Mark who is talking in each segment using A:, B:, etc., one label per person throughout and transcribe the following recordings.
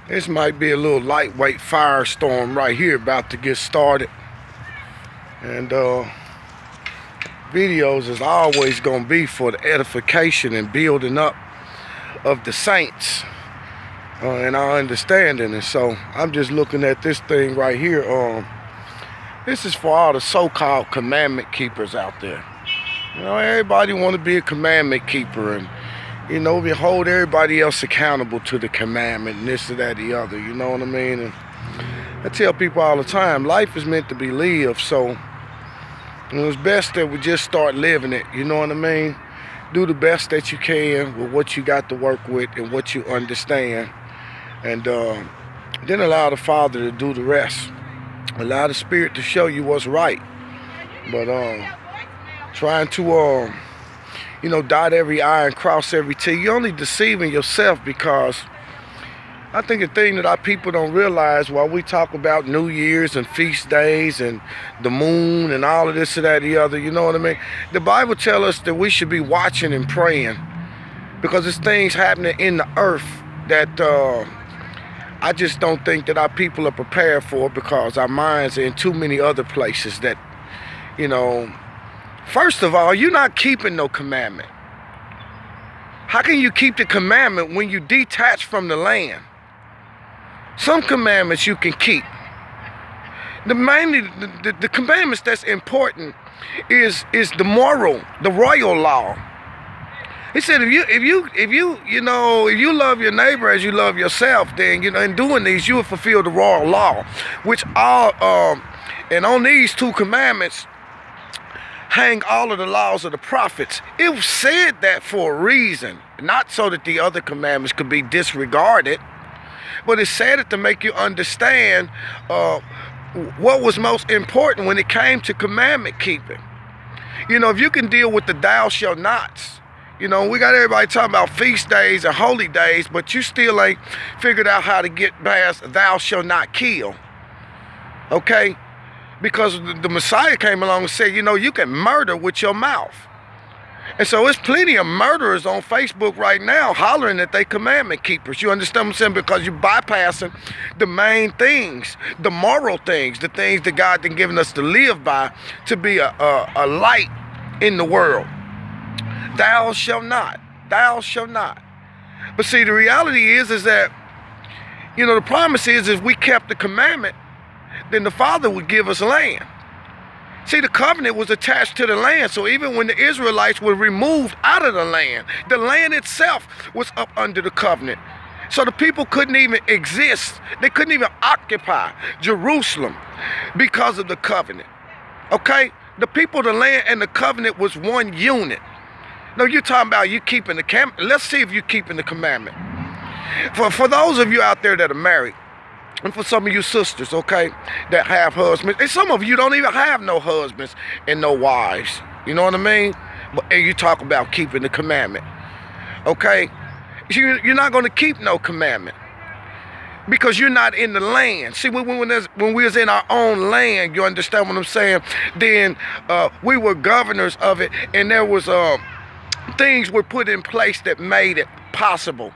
A: This might be a little lightweight firestorm right here about to get started. And videos is always going to be for the edification and building up of the saints and our understanding. And so I'm just looking at this thing right here. This is for all the so-called commandment keepers out there. You know, everybody want to be a commandment keeper, and you know, we hold everybody else accountable to the commandment and this or that, the other, you know what I mean? And I tell people all the time, life is meant to be lived, so it's best that we just start living it, you know what I mean? Do the best that you can with what you got to work with and what you understand, and then allow the Father to do the rest. Allow the Spirit to show you what's right. But trying to dot every I and cross every T, you're only deceiving yourself, because I think the thing that our people don't realize while we talk about New Year's and feast days and the moon and all of this or that, the other, you know what I mean? The Bible tells us that we should be watching and praying, because there's things happening in the earth that I just don't think that our people are prepared for, because our minds are in too many other places that, first of all, you're not keeping no commandment. How can you keep the commandment when you detach from the land? Some commandments you can keep. The commandments that's important is the moral, the royal law. He said, if you love your neighbor as you love yourself, then in doing these you will fulfill the royal law, which and on these two commandments hang all of the laws of the prophets. It was said that for a reason, not so that the other commandments could be disregarded, but it said it to make you understand what was most important when it came to commandment keeping. If you can deal with the thou shalt nots, we got everybody talking about feast days and holy days, but you still ain't figured out how to get past thou shalt not kill. Okay? Because the Messiah came along and said, you can murder with your mouth. And so there's plenty of murderers on Facebook right now hollering that they commandment keepers. You understand what I'm saying? Because you're bypassing the main things, the moral things, the things that God has given us to live by, to be a light in the world. Thou shalt not. Thou shalt not. But see, the reality is that, the promise is if we kept the commandment, then the Father would give us land. See, the covenant was attached to the land, so even when the Israelites were removed out of the land itself was up under the covenant. So the people couldn't even exist. They couldn't even occupy Jerusalem because of the covenant. Okay? The people, the land, and the covenant was one unit. No, you're talking about you keeping the commandment. Let's see if you're keeping the commandment. For those of you out there that are married, and for some of you sisters, okay, that have husbands, and some of you don't even have no husbands and no wives, you know what I mean? And you talk about keeping the commandment, okay? You're not going to keep no commandment because you're not in the land. See, when we was in our own land, you understand what I'm saying? Then we were governors of it, and there was things were put in place that made it possible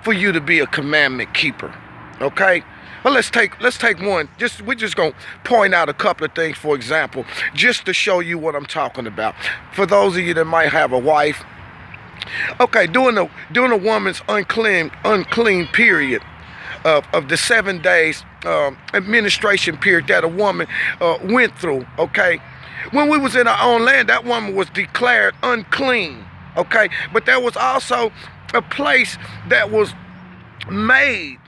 A: for you to be a commandment keeper. Okay, well, let's take one. We're just gonna point out a couple of things, for example, just to show you what I'm talking about. For those of you that might have a wife, okay, during a woman's unclean period of the 7 days administration period that a woman went through. Okay, when we was in our own land, that woman was declared unclean. Okay, but there was also a place that was made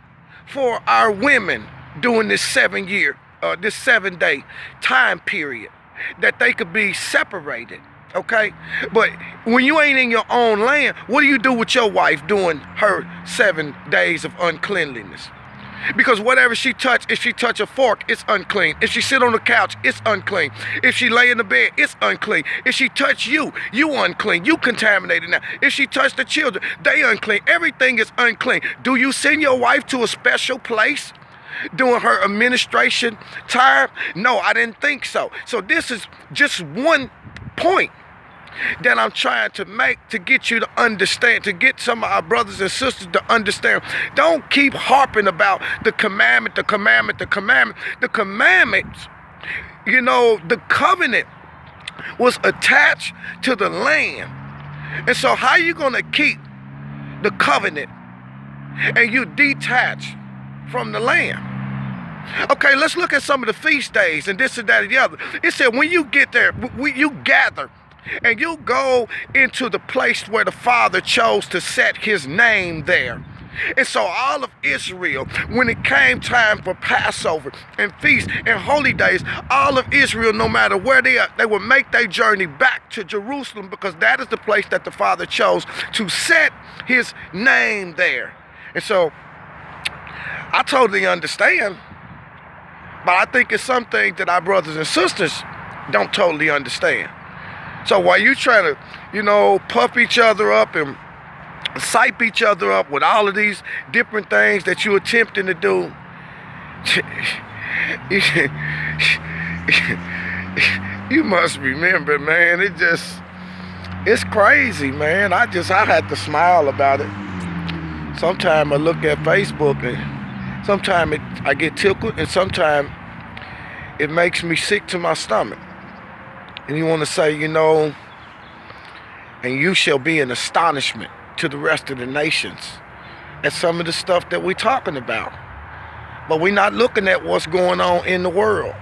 A: for our women during this 7 day time period, that they could be separated, okay? But when you ain't in your own land, what do you do with your wife during her 7 days of uncleanliness? Because whatever she touch, if she touch a fork, it's unclean. If she sit on the couch, it's unclean. If she lay in the bed, it's unclean. If she touch you unclean. You contaminated now. If she touch the children, they unclean. Everything is unclean. Do you send your wife to a special place during her administration time? No, I didn't think so. So this is just one point that I'm trying to make to get you to understand, to get some of our brothers and sisters to understand. Don't keep harping about the commandment, the commandment, the commandment. The commandments, the covenant was attached to the land. And so how you going to keep the covenant and you detach from the land? Okay, let's look at some of the feast days and this and that and the other. It said when you get there, you gather and you go into the place where the Father chose to set his name there. And so all of Israel, when it came time for Passover and feast and holy days, all of Israel, no matter where they are, they would make their journey back to Jerusalem, because that is the place that the Father chose to set his name there. And so I totally understand, but I think it's something that our brothers and sisters don't totally understand. So while you trying to, puff each other up and psych each other up with all of these different things that you're attempting to do, you must remember, man, it's crazy, man. I had to smile about it. Sometimes I look at Facebook and sometimes I get tickled, and sometimes it makes me sick to my stomach. And you want to say, and you shall be an astonishment to the rest of the nations at some of the stuff that we're talking about. But we're not looking at what's going on in the world.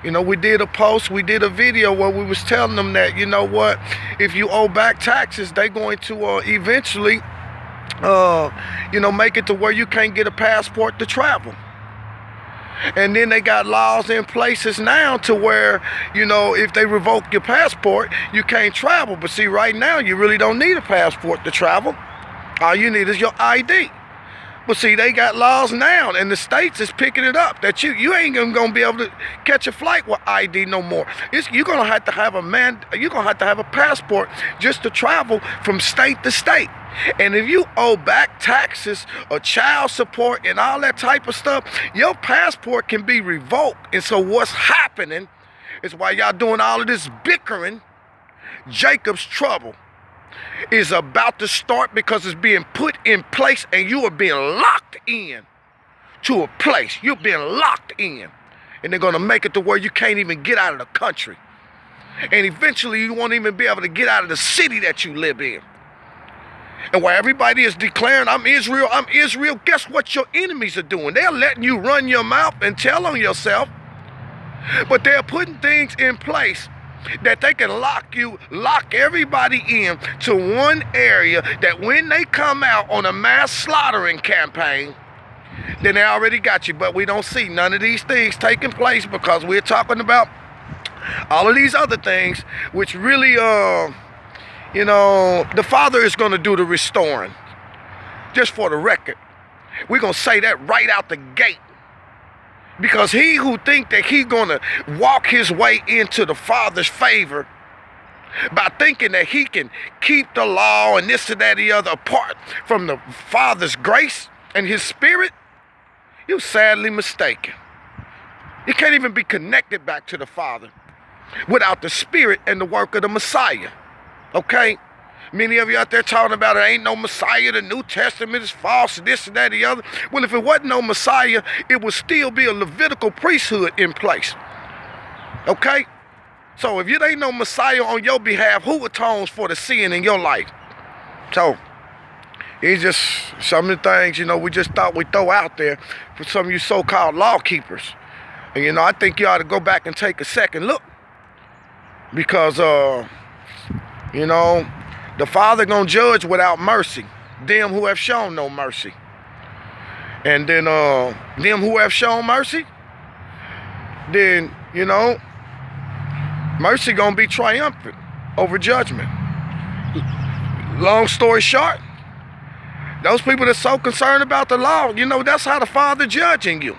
A: We did a post, we did a video where we was telling them that, if you owe back taxes, they're going to eventually, make it to where you can't get a passport to travel. And then they got laws in places now to where, if they revoke your passport, you can't travel. But see, right now, you really don't need a passport to travel. All you need is your ID. But see, they got laws now, and the states is picking it up that you ain't even gonna be able to catch a flight with ID no more. You're gonna have to have a passport just to travel from state to state. And if you owe back taxes or child support and all that type of stuff, your passport can be revoked. And so what's happening is, while y'all doing all of this bickering, Jacob's trouble is about to start, because it's being put in place, and you are being locked in to a place. You're being locked in, and they're going to make it to where you can't even get out of the country. And eventually you won't even be able to get out of the city that you live in. And while everybody is declaring, I'm Israel, guess what your enemies are doing? They're letting you run your mouth and tell on yourself, but they're putting things in place that they can lock everybody in to one area, that when they come out on a mass slaughtering campaign, then they already got you. But we don't see none of these things taking place, because we're talking about all of these other things, which really, the Father is going to do the restoring. Just for the record, we're going to say that right out the gate. Because he who think that he's going to walk his way into the Father's favor by thinking that he can keep the law and this and that and the other apart from the Father's grace and his Spirit, you're sadly mistaken. You can't even be connected back to the Father without the Spirit and the work of the Messiah. Okay? Many of you out there talking about it ain't no Messiah, the New Testament is false, this and that and the other. Well, if it wasn't no Messiah, it would still be a Levitical priesthood in place. Okay? So if it ain't no Messiah on your behalf, who atones for the sin in your life? So it's just some of the things, we just thought we'd throw out there for some of you so-called law keepers. And, I think you ought to go back and take a second look. Because, the Father gonna judge without mercy them who have shown no mercy. And then them who have shown mercy, then, mercy gonna be triumphant over judgment. Long story short, those people that's so concerned about the law, that's how the Father judging you.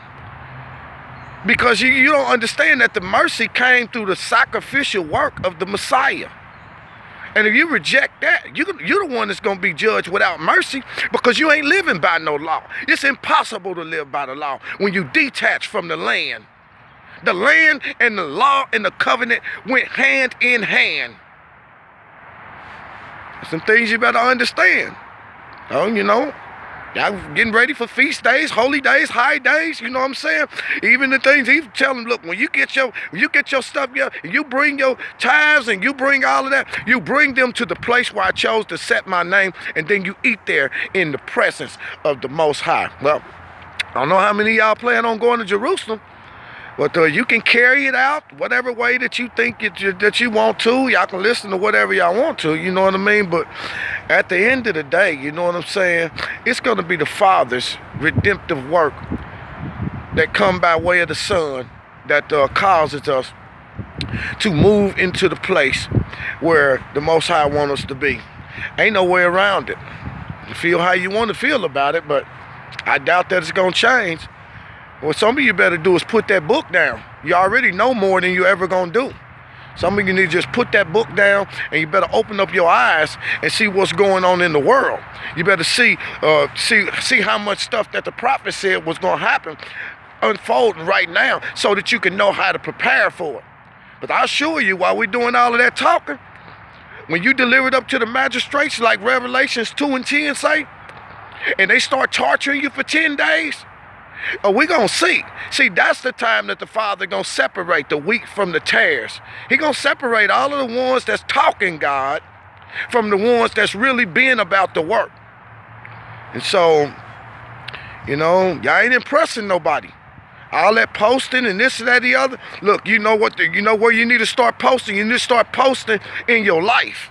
A: Because you don't understand that the mercy came through the sacrificial work of the Messiah. And if you reject that, you're the one that's going to be judged without mercy, because you ain't living by no law. It's impossible to live by the law when you detach from the land. The land and the law and the covenant went hand in hand. Some things you better understand. Oh, you know, y'all getting ready for feast days, holy days, high days. You know what I'm saying? Even the things he's telling, look, when you get your stuff, you bring your tithes and you bring all of that, you bring them to the place where I chose to set my name, and then you eat there in the presence of the Most High. Well, I don't know how many of y'all plan on going to Jerusalem. But you can carry it out whatever way that you think that you want to. Y'all can listen to whatever y'all want to, you know what I mean? But at the end of the day, you know what I'm saying? It's going to be the Father's redemptive work that come by way of the Son that causes us to move into the place where the Most High wants us to be. Ain't no way around it. You feel how you want to feel about it, but I doubt that it's going to change. What some of you better do is put that book down. You already know more than you ever gonna do. Some of you need to just put that book down, and you better open up your eyes and see what's going on in the world. You better see how much stuff that the prophet said was gonna happen unfolding right now, so that you can know how to prepare for it. But I assure you, while we're doing all of that talking, when you deliver it up to the magistrates, like Revelations 2 and 10 say, and they start torturing you for 10 days, we're going to see. See, that's the time that the Father going to separate the wheat from the tares. He going to separate all of the ones that's talking God from the ones that's really being about the work. And so, you know, y'all ain't impressing nobody. All that posting and this and that, the other. Look, you know what? You know where you need to start posting. You need to start posting in your life.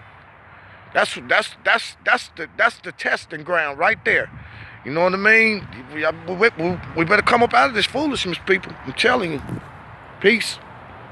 A: That's the testing ground right there. You know what I mean? We better come up out of this foolishness, people. I'm telling you. Peace.